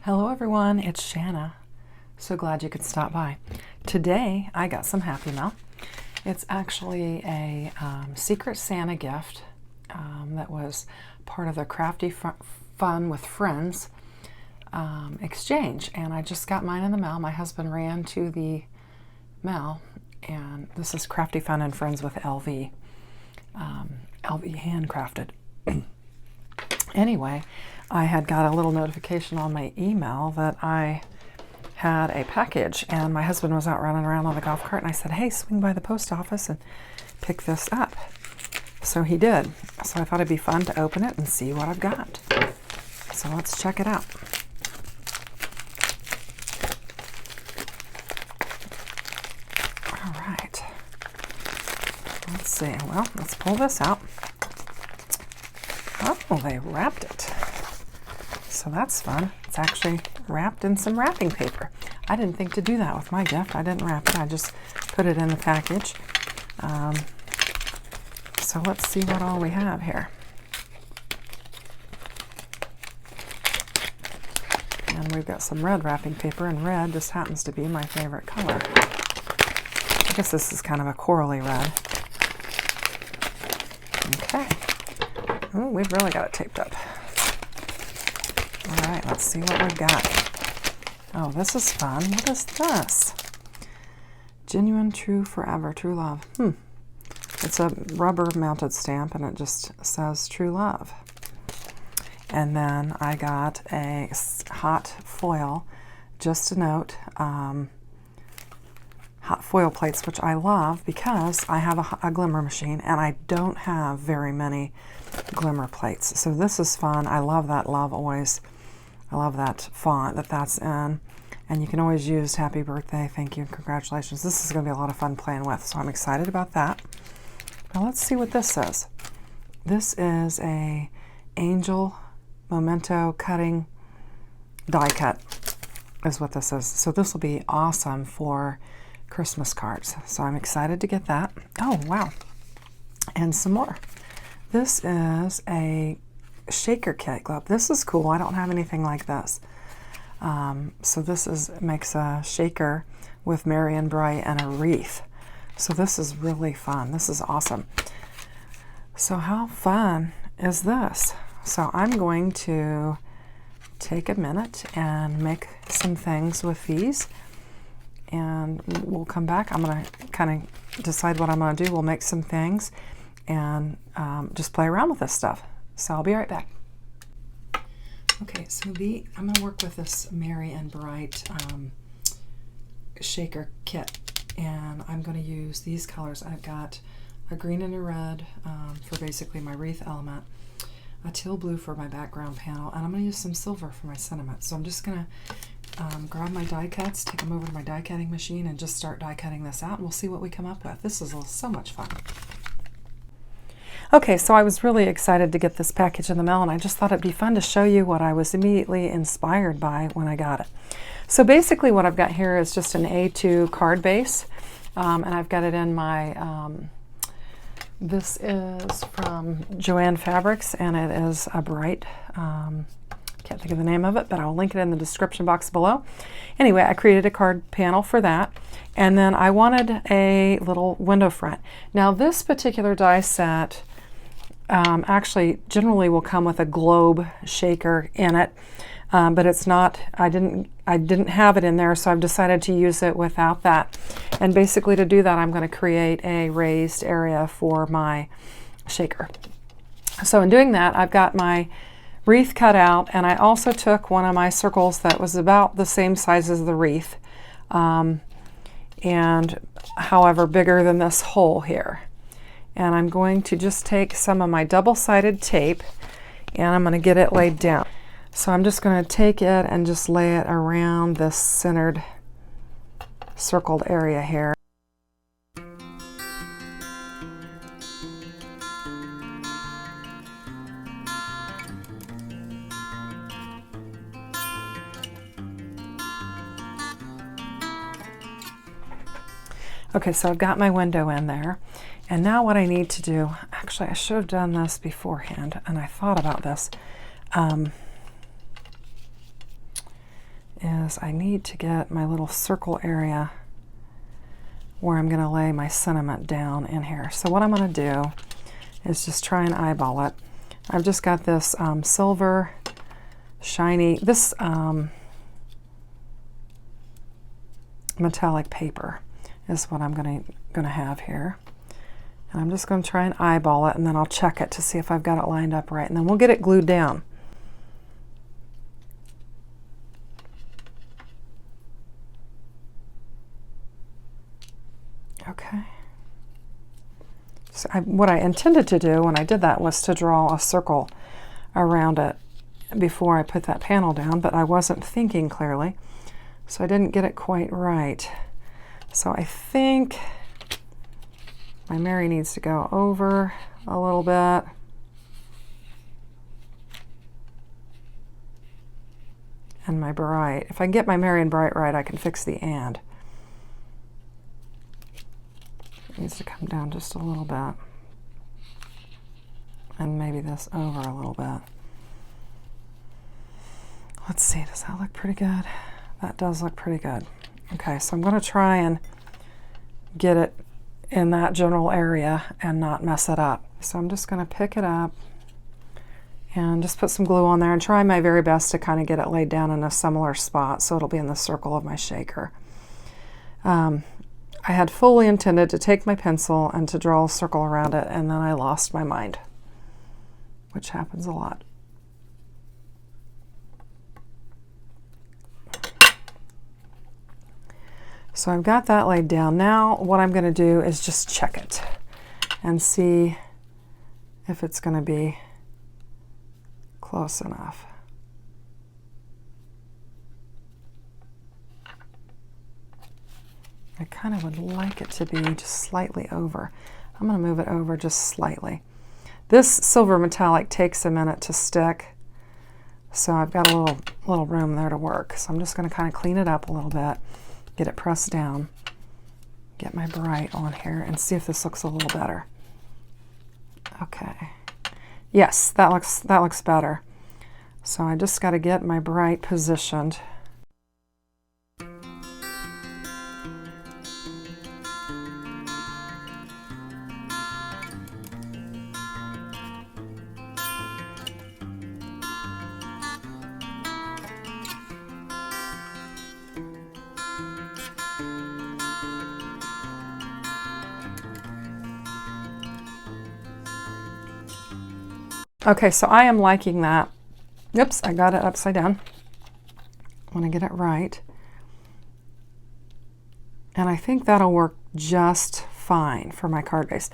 Hello everyone, it's Shanna. So glad you could stop by. Today I got some Happy Mail. It's actually a Secret Santa gift that was part of the Crafty Fun with Friends exchange, and I just got mine in the mail. My husband ran to the mail, and this is Crafty Fun and Friends with LV. LV handcrafted. Anyway, I had got a little notification on my email that I had a package, and my husband was out running around on the golf cart, and I said, hey, swing by the post office and pick this up. So he did. So I thought it'd be fun to open it and see what I've got. So let's check it out. All right. Let's see. Well, let's pull this out. Oh, they wrapped it. So that's fun. It's actually wrapped in some wrapping paper. I didn't think to do that with my gift. I didn't wrap it. I just put it in the package. So let's see what all we have here. And we've got some red wrapping paper, and red just happens to be my favorite color. I guess this is kind of a corally red. Okay. Oh, we've really got it taped up. All right, let's see what we've got. Oh, this is fun. What is this? Genuine, true, forever, true love. It's a rubber mounted stamp, and it just says true love. And then I got a hot foil, just a note, hot foil plates, which I love because I have a glimmer machine, and I don't have very many glimmer plates. So this is fun. I love that Love Always. I love that font that's in. And you can always use happy birthday, thank you, congratulations. This is going to be a lot of fun playing with, so I'm excited about that. Now let's see what this says. This is a angel memento cutting die cut is what this is. So this will be awesome for Christmas cards. So I'm excited to get that. Oh, wow. And some more. This is a shaker kit glove. This is cool. I don't have anything like this. So this makes a shaker with Merry and Bright and a wreath. So this is really fun. This is awesome. So how fun is this? So I'm going to take a minute and make some things with these, and we'll come back. I'm going to kind of decide what I'm going to do. We'll make some things and just play around with this stuff. So I'll be right back. Okay, so I'm going to work with this Merry and Bright shaker kit, and I'm going to use these colors. I've got a green and a red for basically my wreath element, a teal blue for my background panel, and I'm going to use some silver for my sentiment. So I'm just going to grab my die cuts, take them over to my die cutting machine, and just start die cutting this out, and we'll see what we come up with. This is so much fun. Okay, so I was really excited to get this package in the mail, and I just thought it'd be fun to show you what I was immediately inspired by when I got it. So basically what I've got here is just an A2 card base, and I've got it in my, this is from Joanne Fabrics, and it is a bright, can't think of the name of it, but I'll link it in the description box below. Anyway, I created a card panel for that, and then I wanted a little window front. Now this particular die set actually generally will come with a globe shaker in it, but it's not, I didn't have it in there, so I've decided to use it without that. And basically to do that, I'm going to create a raised area for my shaker. So in doing that, I've got my wreath cut out, and I also took one of my circles that was about the same size as the wreath, and however bigger than this hole here. And I'm going to just take some of my double-sided tape, and I'm going to get it laid down. So I'm just going to take it and just lay it around this centered circled area here. Okay, so I've got my window in there, and now what I need to do, actually I should have done this beforehand, and I thought about this. is I need to get my little circle area where I'm going to lay my sentiment down in here. So what I'm going to do is just try and eyeball it. I've just got this silver shiny, this metallic paper is what I'm going to have here. And I'm just going to try and eyeball it, and then I'll check it to see if I've got it lined up right, and then we'll get it glued down. Okay. So what I intended to do when I did that was to draw a circle around it before I put that panel down, but I wasn't thinking clearly, so I didn't get it quite right. So I think my Mary needs to go over a little bit. And my bright. If I can get my Mary and bright right, I can fix the and. It needs to come down just a little bit. And maybe this over a little bit. Let's see, does that look pretty good? That does look pretty good. Okay, so I'm going to try and get it in that general area and not mess it up. So I'm just going to pick it up and just put some glue on there and try my very best to kind of get it laid down in a similar spot so it'll be in the circle of my shaker. I had fully intended to take my pencil and to draw a circle around it, and then I lost my mind, which happens a lot. So I've got that laid down. Now what I'm going to do is just check it and see if it's going to be close enough. I kind of would like it to be just slightly over. I'm going to move it over just slightly. This silver metallic takes a minute to stick, so I've got a little room there to work. So I'm just going to kind of clean it up a little bit, get it pressed down, get my bright on here, and see if this looks a little better. Okay. Yes, that looks better. So I just got to get my bright positioned. Okay, so I am liking that. Oops, I got it upside down. I want to get it right. And I think that'll work just fine for my card base.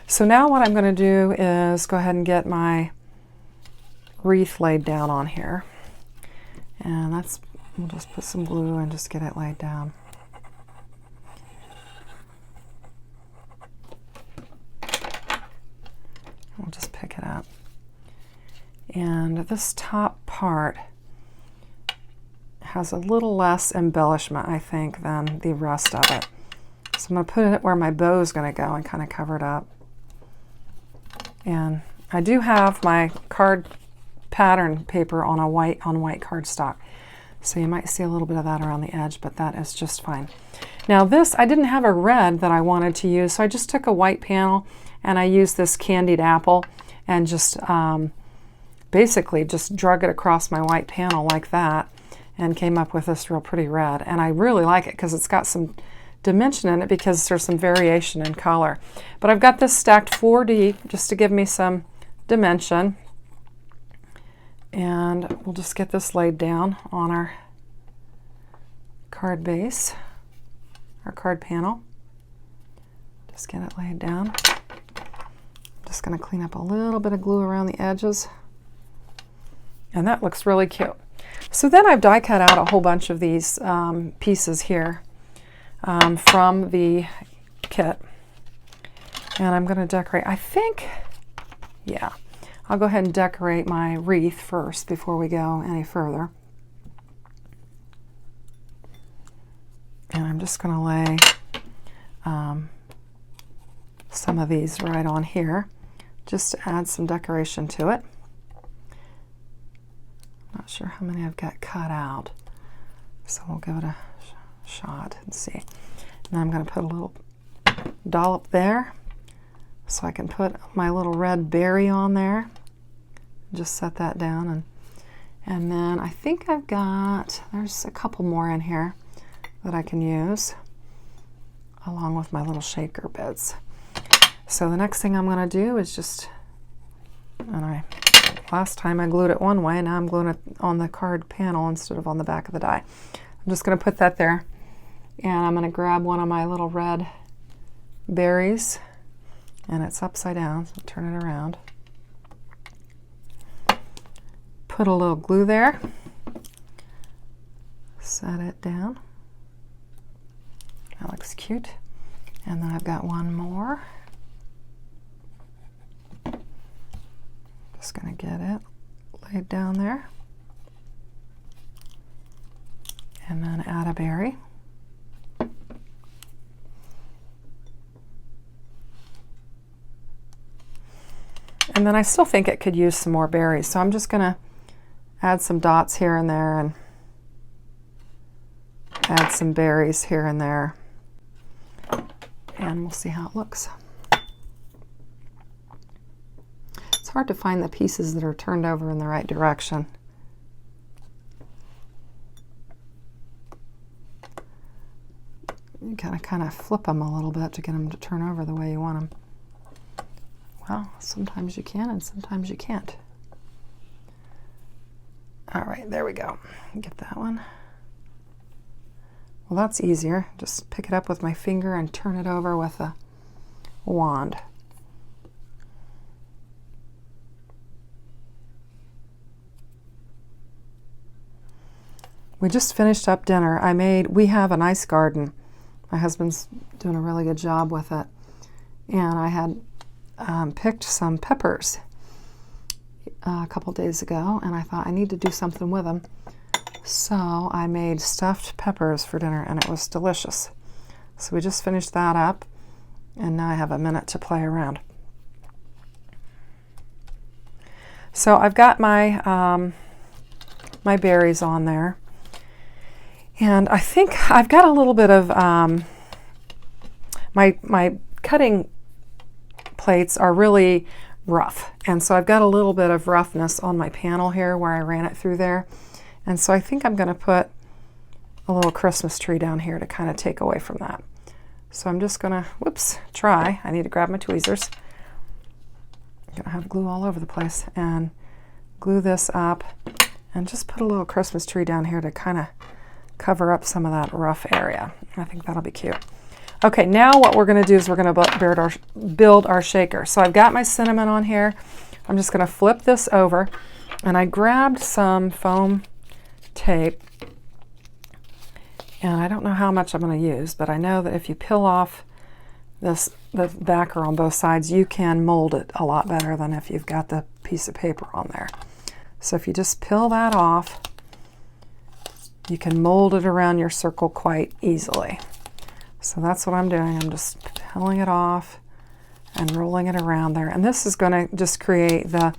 So now what I'm going to do is go ahead and get my wreath laid down on here. And we'll just put some glue and just get it laid down. We'll just pick it up. And this top part has a little less embellishment, I think, than the rest of it. So I'm going to put it where my bow is going to go and kind of cover it up. And I do have my card pattern paper on white cardstock. So you might see a little bit of that around the edge, but that is just fine. Now this, I didn't have a red that I wanted to use, so I just took a white panel and I used this candied apple and just basically just drug it across my white panel like that and came up with this real pretty red. And I really like it because it's got some dimension in it because there's some variation in color. But I've got this stacked 4D just to give me some dimension. And we'll just get this laid down on our card base, our card panel. Just get it laid down. I'm just going to clean up a little bit of glue around the edges. And that looks really cute. So then I've die cut out a whole bunch of these pieces here from the kit. And I'm going to decorate, I think, yeah, I'll go ahead and decorate my wreath first before we go any further. And I'm just going to lay some of these right on here just to add some decoration to it. Not sure how many I've got cut out. So we'll give it a shot and see. And I'm going to put a little dollop there so I can put my little red berry on there. Just set that down, and then I think there's a couple more in here that I can use along with my little shaker bits. So the next thing I'm going to do is last time I glued it one way, now I'm gluing it on the card panel instead of on the back of the die. I'm just going to put that there, and I'm going to grab one of my little red berries, and it's upside down, so turn it around. Put a little glue there, set it down. That looks cute. And then I've got one more. Just going to get it laid down there. And then add a berry. And then I still think it could use some more berries, so I'm just going to add some dots here and there and add some berries here and there, and we'll see how it looks. It's hard to find the pieces that are turned over in the right direction. You gotta kind of flip them a little bit to get them to turn over the way you want them. Well, sometimes you can and sometimes you can't. All right, there we go. Get that one. Well, that's easier. Just pick it up with my finger and turn it over with a wand. We just finished up dinner. We have a nice garden. My husband's doing a really good job with it. And I had picked some peppers a couple days ago, and I thought I need to do something with them. So I made stuffed peppers for dinner, and it was delicious. So we just finished that up, and now I have a minute to play around. So I've got my my berries on there, and I think I've got a little bit of my cutting plates are really rough, and so I've got a little bit of roughness on my panel here where I ran it through there, and so I think I'm going to put a little Christmas tree down here to kind of take away from that. So I'm just going to, I need to grab my tweezers. I'm going to have glue all over the place, and glue this up and just put a little Christmas tree down here to kind of cover up some of that rough area. I think that'll be cute. Okay, now what we're going to do is we're going to build our shaker. So I've got my cinnamon on here. I'm just going to flip this over, and I grabbed some foam tape, and I don't know how much I'm going to use, but I know that if you peel off the backer on both sides, you can mold it a lot better than if you've got the piece of paper on there. So if you just peel that off, you can mold it around your circle quite easily. So that's what I'm doing. I'm just peeling it off and rolling it around there. And this is going to just create the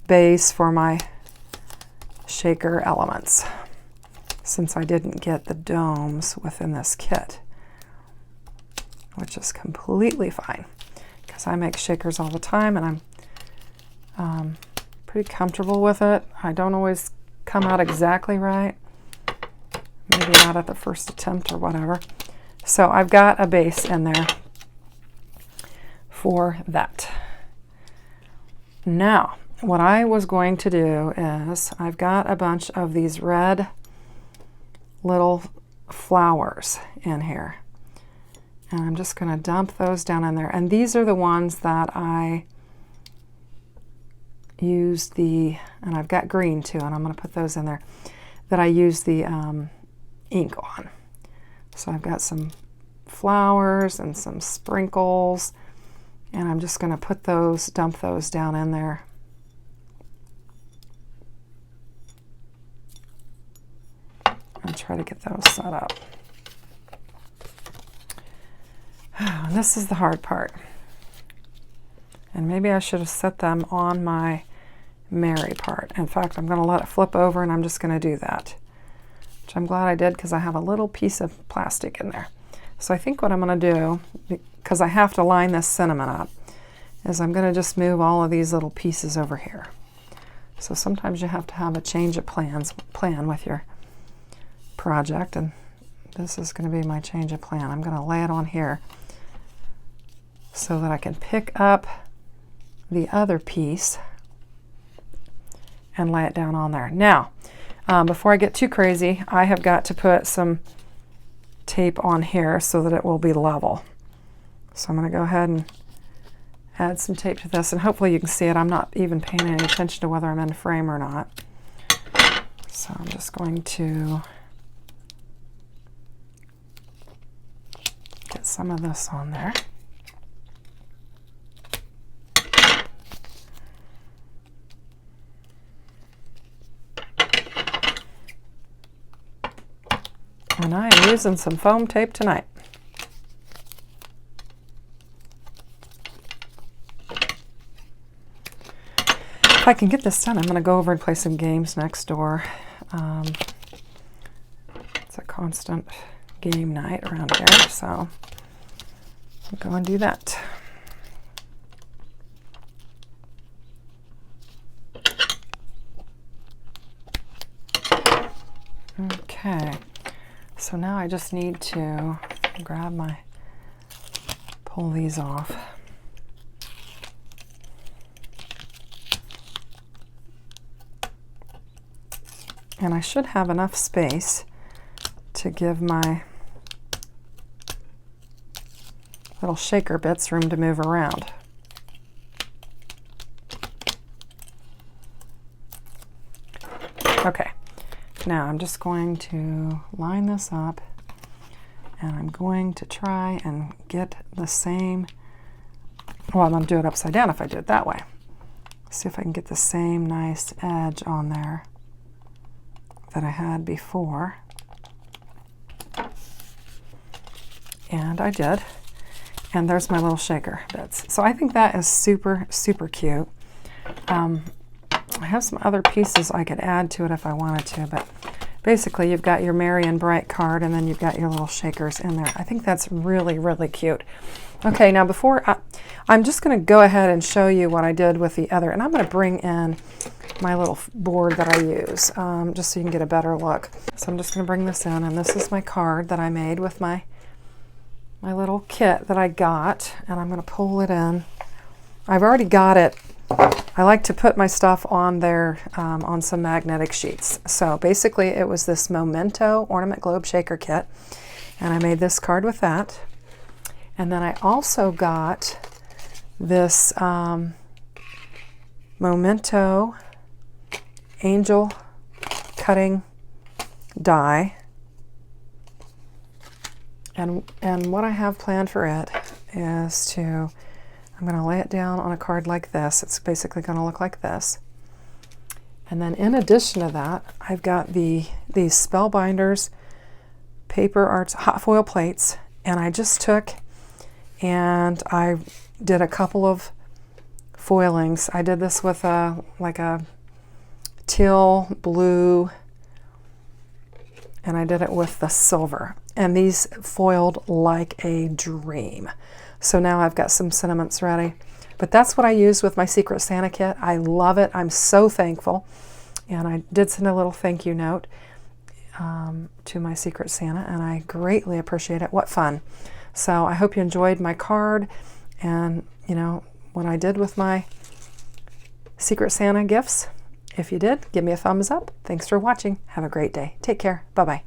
base for my shaker elements, since I didn't get the domes within this kit, which is completely fine because I make shakers all the time, and I'm pretty comfortable with it. I don't always come out exactly right, maybe not at the first attempt or whatever. So I've got a base in there for that. Now, what I was going to do is I've got a bunch of these red little flowers in here, and I'm just going to dump those down in there. And these are the ones that I used and I've got green too, and I'm going to put those in there, that I used the ink on. So I've got some flowers and some sprinkles, and I'm just going to dump those down in there. And try to get those set up. And this is the hard part. And maybe I should have set them on my Mary part. In fact, I'm going to let it flip over, and I'm just going to do that. which I'm glad I did because I have a little piece of plastic in there. So I think what I'm going to do, because I have to line this cinnamon up, is I'm going to just move all of these little pieces over here. So sometimes you have to have a change of plan with your project, and this is going to be my change of plan. I'm going to lay it on here so that I can pick up the other piece and lay it down on there. Now, before I get too crazy, I have got to put some tape on here so that it will be level. So I'm going to go ahead and add some tape to this, and hopefully you can see it. I'm not even paying any attention to whether I'm in frame or not. So I'm just going to get some of this on there. And I am using some foam tape tonight. If I can get this done, I'm going to go over and play some games next door. It's a constant game night around here, so I'll go and do that. Okay. So now I just need to pull these off. And I should have enough space to give my little shaker bits room to move around. Okay. Now I'm just going to line this up, and I'm going to try and get the same, well, I'm going to do it upside down if I do it that way. See if I can get the same nice edge on there that I had before. And I did. And there's my little shaker bits. So I think that is super, super cute. I have some other pieces I could add to it if I wanted to, but basically you've got your Merry and Bright card, and then you've got your little shakers in there. I think that's really, really cute. Okay, now I'm just going to go ahead and show you what I did with the other, and I'm going to bring in my little board that I use, just so you can get a better look. So I'm just going to bring this in, and this is my card that I made with my little kit that I got, and I'm going to pull it in. I've already got it. I like to put my stuff on there on some magnetic sheets. So basically it was this Memento Ornament Globe Shaker Kit, and I made this card with that. And then I also got this Memento Angel Cutting Die. And what I have planned for it is I'm going to lay it down on a card like this. It's basically going to look like this. And then in addition to that, I've got these Spellbinders Paper Arts hot foil plates, and I just took and I did a couple of foilings. I did this with like a teal blue, and I did it with the silver. And these foiled like a dream. So now I've got some sentiments ready. But that's what I use with my Secret Santa kit. I love it. I'm so thankful. And I did send a little thank you note to my Secret Santa, and I greatly appreciate it. What fun. So I hope you enjoyed my card and, you know, what I did with my Secret Santa gifts. If you did, give me a thumbs up. Thanks for watching. Have a great day. Take care. Bye-bye.